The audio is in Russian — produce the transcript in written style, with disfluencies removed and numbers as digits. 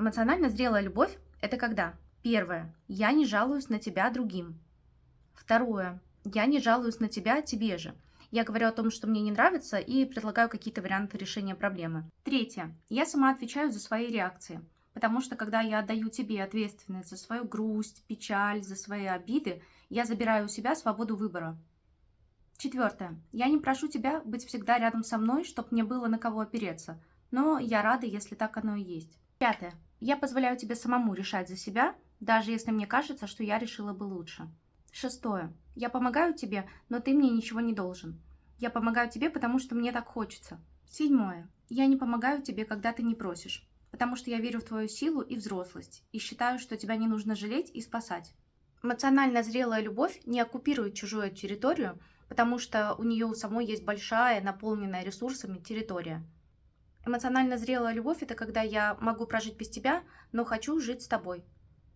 Эмоционально зрелая любовь– это когда: первое, я не жалуюсь на тебя другим. Второе, я не жалуюсь на тебя тебе же. Я говорю о том, что мне не нравится, и предлагаю какие-то варианты решения проблемы. Третье, я сама отвечаю за свои реакции. Потому что когда я отдаю тебе ответственность за свою грусть, печаль, за свои обиды, я забираю у себя свободу выбора. Четвертое, я не прошу тебя быть всегда рядом со мной, чтобы мне было на кого опереться, но я рада, если так оно и есть. Пятое, я позволяю тебе самому решать за себя, даже если мне кажется, что я решила бы лучше. Шестое, я помогаю тебе, но ты мне ничего не должен. Я помогаю тебе, потому что мне так хочется. Седьмое, я не помогаю тебе, когда ты не просишь, потому что я верю в твою силу и взрослость, и считаю, что тебя не нужно жалеть и спасать. Эмоционально зрелая любовь не оккупирует чужую территорию, потому что у нее у самой есть большая, наполненная ресурсами территория. Эмоционально зрелая любовь– это когда я могу прожить без тебя, но хочу жить с тобой.